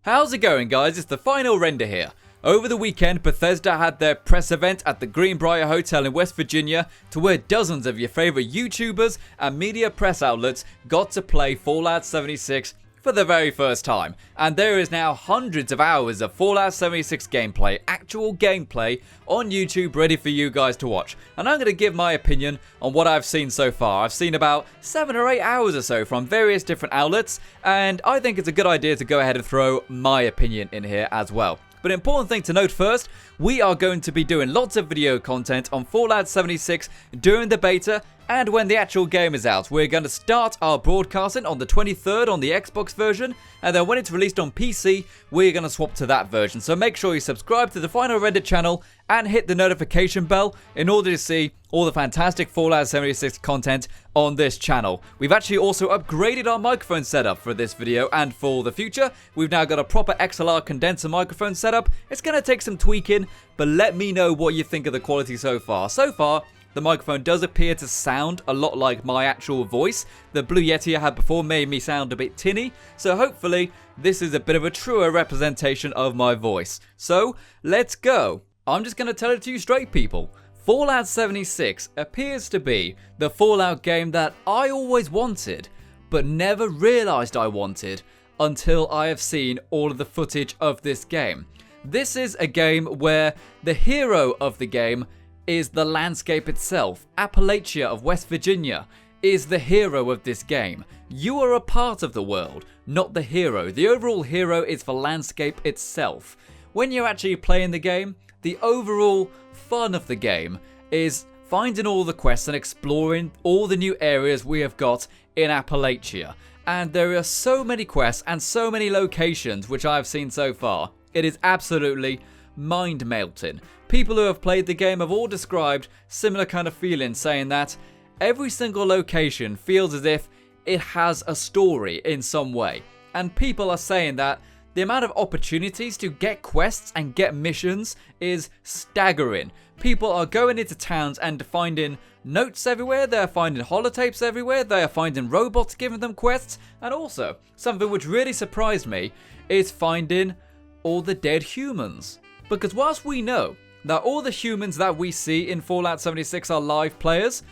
How's it going, guys? It's the final render here. Over the weekend, Bethesda had their press event at the Greenbrier Hotel in West Virginia, to where dozens of your favorite YouTubers and media press outlets got to play Fallout 76 for the very first time. And there is now hundreds of hours of Fallout 76 gameplay, actual gameplay, on YouTube ready for you guys to watch. And I'm going to give my opinion on what I've seen so far. I've seen about 7 or 8 hours or so from various different outlets, and I think it's a good idea to go ahead and throw my opinion in here as well. But an important thing to note first, we are going to be doing lots of video content on Fallout 76 during the beta and when the actual game is out. We're going to start our broadcasting on the 23rd on the Xbox version, and then when it's released on PC, we're going to swap to that version. So make sure you subscribe to the Final Render channel and hit the notification bell in order to see all the fantastic Fallout 76 content on this channel. We've actually also upgraded our microphone setup for this video and for the future. We've now got a proper XLR condenser microphone setup. It's going to take some tweaking, but let me know what you think of the quality so far. So far, the microphone does appear to sound a lot like my actual voice. The Blue Yeti I had before made me sound a bit tinny, so hopefully this is a bit of a truer representation of my voice. So, let's go. I'm just going to tell it to you straight, people. Fallout 76 appears to be the Fallout game that I always wanted, but never realised I wanted until I have seen all of the footage of this game. This is a game where the hero of the game is the landscape itself. Appalachia of West Virginia is the hero of this game. You are a part of the world, not the hero. The overall hero is the landscape itself. When you're actually playing the game, the overall fun of the game is finding all the quests and exploring all the new areas we have got in Appalachia. And there are so many quests and so many locations which I've seen so far. It is absolutely mind-melting. People who have played the game have all described similar kind of feelings, saying that every single location feels as if it has a story in some way. And people are saying that the amount of opportunities to get quests and get missions is staggering. People are going into towns and finding notes everywhere, they're finding holotapes everywhere, they are finding robots giving them quests, and also, something which really surprised me, is finding all the dead humans. Because whilst we know that all the humans that we see in Fallout 76 are live players,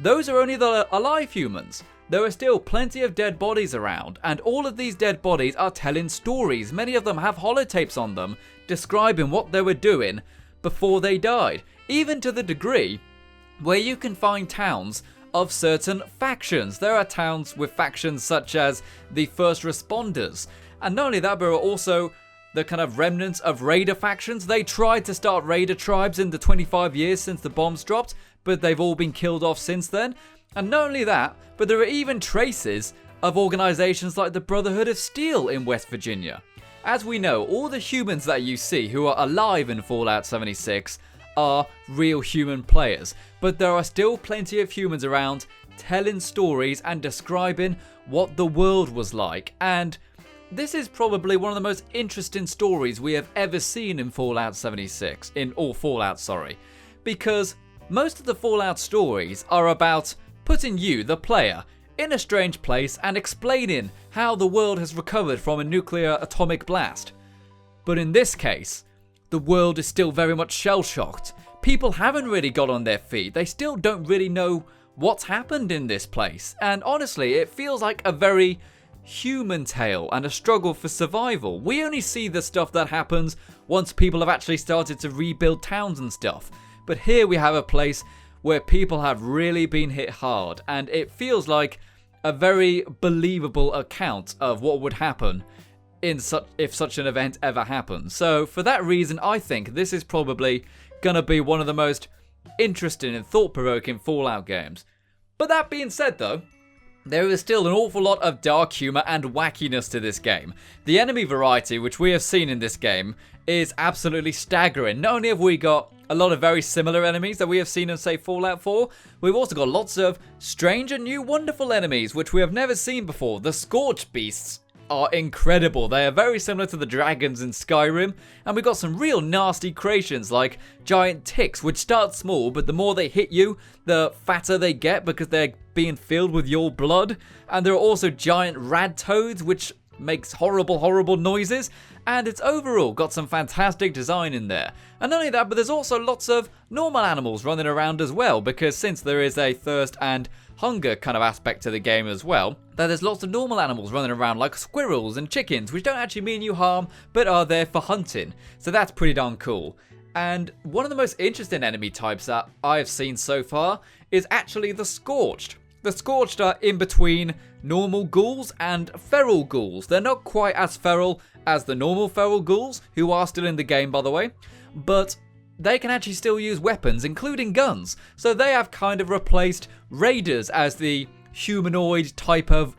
those are only the alive humans. There are still plenty of dead bodies around, and all of these dead bodies are telling stories. Many of them have holotapes on them describing what they were doing before they died, even to the degree where you can find towns of certain factions. There are towns with factions such as the First Responders, and not only that, but there are also the kind of remnants of raider factions. They tried to start raider tribes in the 25 years since the bombs dropped, but they've all been killed off since then. And not only that, but there are even traces of organizations like the Brotherhood of Steel in West Virginia. As we know, all the humans that you see who are alive in Fallout 76 are real human players, but there are still plenty of humans around telling stories and describing what the world was like. And this is probably one of the most interesting stories we have ever seen in Fallout 76, because most of the Fallout stories are about putting you, the player, in a strange place and explaining how the world has recovered from a nuclear atomic blast. But in this case, the world is still very much shell-shocked. People haven't really got on their feet. They still don't really know what's happened in this place. And honestly, it feels like a very human tale and a struggle for survival. We only see the stuff that happens once people have actually started to rebuild towns and stuff. But here we have a place where people have really been hit hard, and it feels like a very believable account of what would happen if such an event ever happened. So for that reason, I think this is probably gonna be one of the most interesting and thought-provoking Fallout games. But that being said though, there is still an awful lot of dark humour and wackiness to this game. The enemy variety which we have seen in this game is absolutely staggering. Not only have we got a lot of very similar enemies that we have seen in, say, Fallout 4, we've also got lots of strange and new wonderful enemies which we have never seen before. The Scorch Beasts are incredible. They are very similar to the dragons in Skyrim, and we've got some real nasty creations like giant ticks, which start small, but the more they hit you, the fatter they get because they're being filled with your blood. And there are also giant rad toads, which makes horrible noises, and it's overall got some fantastic design in there. And not only that, but there's also lots of normal animals running around as well, because since there is a thirst and hunger kind of aspect to the game as well, that there's lots of normal animals running around like squirrels and chickens, which don't actually mean you harm, but are there for hunting. So that's pretty darn cool. And one of the most interesting enemy types that I've seen so far is actually the Scorched. The Scorched are in between normal ghouls and feral ghouls. They're not quite as feral as the normal feral ghouls, who are still in the game by the way, but they can actually still use weapons, including guns. So they have kind of replaced raiders as the humanoid type of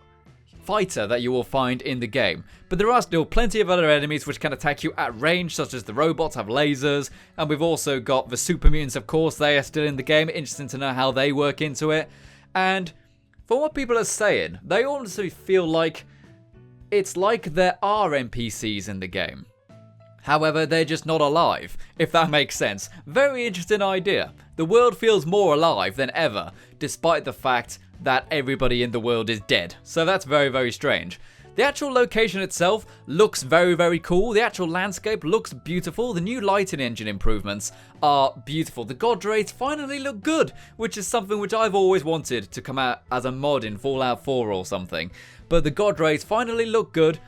fighter that you will find in the game. But there are still plenty of other enemies which can attack you at range, such as the robots have lasers, and we've also got the super mutants, of course. They are still in the game. Interesting to know how they work into it. And from what people are saying, they honestly feel like it's like there are NPCs in the game. However, they're just not alive, if that makes sense. Very interesting idea. The world feels more alive than ever, despite the fact that everybody in the world is dead. So that's very strange. The actual location itself looks very cool. The actual landscape looks beautiful. The new lighting engine improvements are beautiful. The god rays finally look good, which is something which I've always wanted to come out as a mod in Fallout 4 or something. But the god rays finally look good.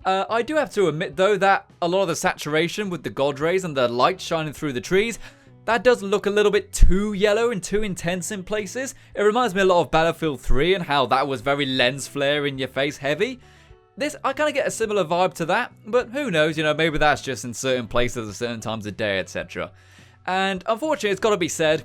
I do have to admit though that a lot of the saturation with the god rays and the light shining through the trees, that does look a little bit too yellow and too intense in places. It reminds me a lot of Battlefield 3 and how that was very lens flare in your face heavy. This, I kind of get a similar vibe to that, but who knows, you know, maybe that's just in certain places at certain times of day, etc. And unfortunately, it's got to be said,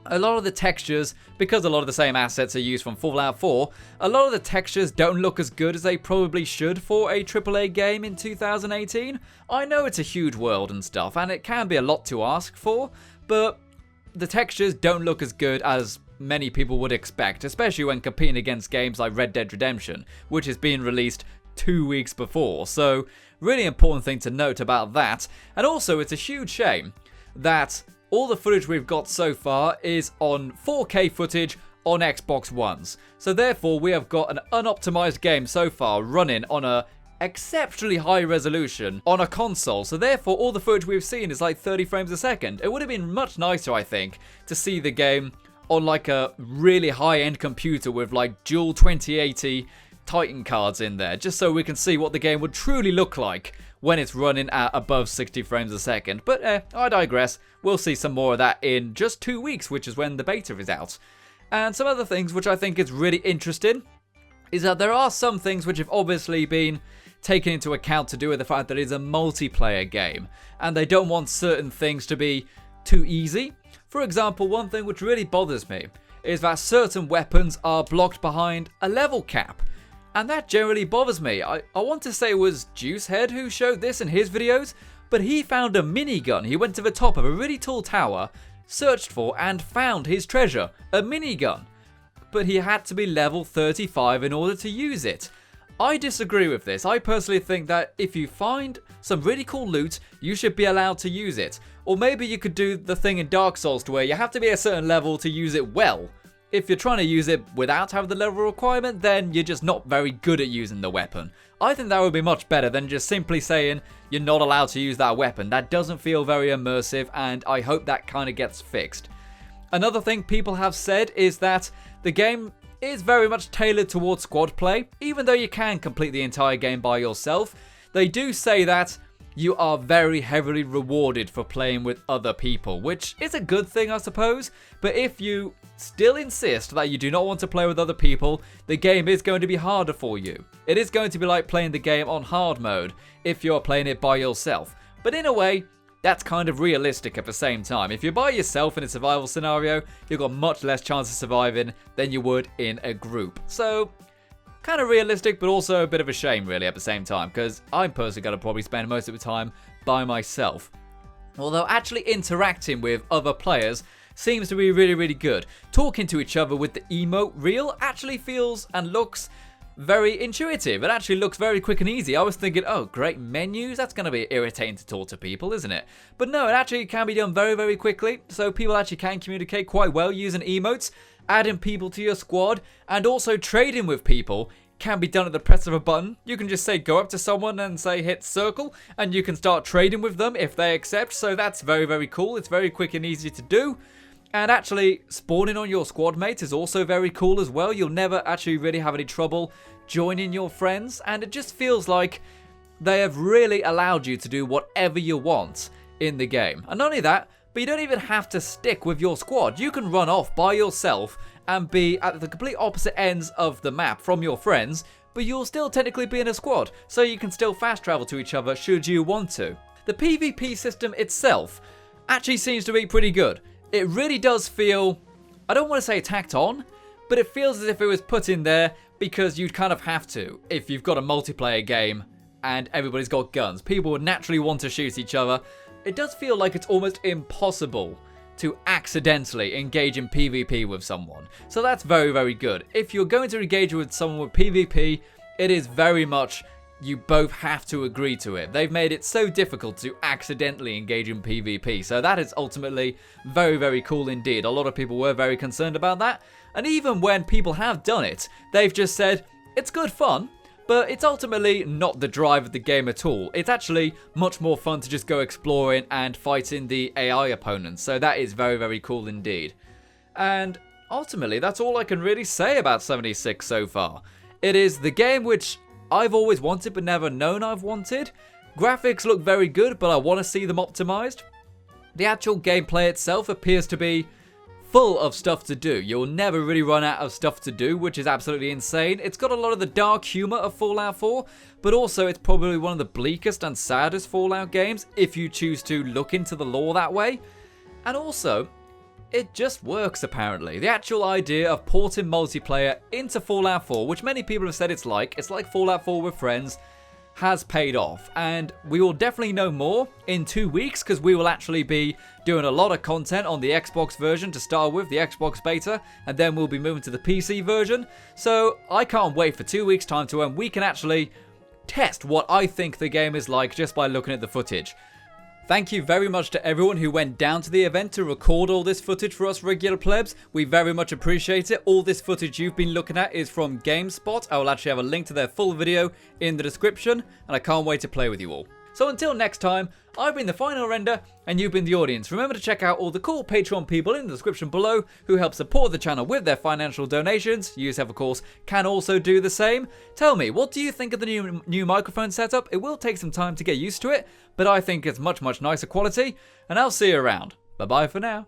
a lot of the textures, because a lot of the same assets are used from Fallout 4, a lot of the textures don't look as good as they probably should for a AAA game in 2018. I know it's a huge world and stuff, and it can be a lot to ask for, but the textures don't look as good as many people would expect, especially when competing against games like Red Dead Redemption, which is being released 2 weeks before. So, really important thing to note about that. And also, it's a huge shame that all the footage we've got so far is on 4K footage on Xbox Ones. So therefore, we have got an unoptimized game so far running on a exceptionally high resolution on a console. So therefore, all the footage we've seen is like 30 frames a second. It would have been much nicer, I think, to see the game on like a really high-end computer with like dual 2080 Titan cards in there, just so we can see what the game would truly look like when it's running at above 60 frames a second. But I digress. We'll see some more of that in just 2 weeks, which is when the beta is out. And some other things which I think is really interesting is that there are some things which have obviously been taken into account to do with the fact that it's a multiplayer game, and they don't want certain things to be too easy. For example, one thing which really bothers me is that certain weapons are blocked behind a level cap. And that generally bothers me. I want to say it was Juicehead who showed this in his videos, but he found a minigun. He went to the top of a really tall tower, searched for and found his treasure, a minigun. But he had to be level 35 in order to use it. I disagree with this. I personally think that if you find some really cool loot, you should be allowed to use it. Or maybe you could do the thing in Dark Souls to where you have to be a certain level to use it well. If you're trying to use it without having the level requirement, then you're just not very good at using the weapon. I think that would be much better than just simply saying you're not allowed to use that weapon. That doesn't feel very immersive, and I hope that kind of gets fixed. Another thing people have said is that the game is very much tailored towards squad play. Even though you can complete the entire game by yourself, they do say that you are very heavily rewarded for playing with other people, which is a good thing, I suppose. But if you still insist that you do not want to play with other people, the game is going to be harder for you. It is going to be like playing the game on hard mode if you're playing it by yourself. But in a way, that's kind of realistic at the same time. If you're by yourself in a survival scenario, you've got much less chance of surviving than you would in a group. So, kind of realistic, but also a bit of a shame really at the same time, because I'm personally going to probably spend most of the time by myself. Although actually interacting with other players seems to be really good. Talking to each other with the emote reel actually feels and looks very intuitive. It actually looks very quick and easy. I was thinking, oh great, menus, that's going to be irritating to talk to people, isn't it? But no, it actually can be done very quickly, so people actually can communicate quite well using emotes. Adding people to your squad and also trading with people can be done at the press of a button. You can just say go up to someone and say hit circle, and you can start trading with them if they accept. So that's very, very cool. It's very quick and easy to do. And actually, spawning on your squad mates is also very cool as well. You'll never actually really have any trouble joining your friends, and it just feels like they have really allowed you to do whatever you want in the game. And not only that, but you don't even have to stick with your squad. You can run off by yourself and be at the complete opposite ends of the map from your friends, but you'll still technically be in a squad, so you can still fast travel to each other should you want to. The PvP system itself actually seems to be pretty good. It really does feel, I don't want to say tacked on, but it feels as if it was put in there because you'd kind of have to if you've got a multiplayer game and everybody's got guns. People would naturally want to shoot each other. It does feel like it's almost impossible to accidentally engage in PvP with someone. So that's very, very good. If you're going to engage with someone with PvP, it is very much you both have to agree to it. They've made it so difficult to accidentally engage in PvP. So that is ultimately very, very cool indeed. A lot of people were very concerned about that. And even when people have done it, they've just said, it's good fun, but it's ultimately not the drive of the game at all. It's actually much more fun to just go exploring and fighting the AI opponents. So that is very, very cool indeed. And ultimately, that's all I can really say about 76 so far. It is the game which I've always wanted but never known I've wanted. Graphics look very good, but I want to see them optimized. The actual gameplay itself appears to be full of stuff to do. You'll never really run out of stuff to do, which is absolutely insane. It's got a lot of the dark humor of Fallout 4, but also it's probably one of the bleakest and saddest Fallout games if you choose to look into the lore that way. And also, it just works apparently. The actual idea of porting multiplayer into Fallout 4, which many people have said it's like Fallout 4 with friends, has paid off. And we will definitely know more in 2 weeks because we will actually be doing a lot of content on the Xbox version to start with, the Xbox beta, and then we'll be moving to the PC version. So I can't wait for 2 weeks time to when we can actually test what I think the game is like just by looking at the footage. Thank you very much to everyone who went down to the event to record all this footage for us regular plebs. We very much appreciate it. All this footage you've been looking at is from GameSpot. I will actually have a link to their full video in the description, and I can't wait to play with you all. So until next time, I've been the final render and you've been the audience. Remember to check out all the cool Patreon people in the description below who help support the channel with their financial donations. You yourself, of course, can also do the same. Tell me, what do you think of the new microphone setup? It will take some time to get used to it, but I think it's much, much nicer quality, and I'll see you around. Bye-bye for now.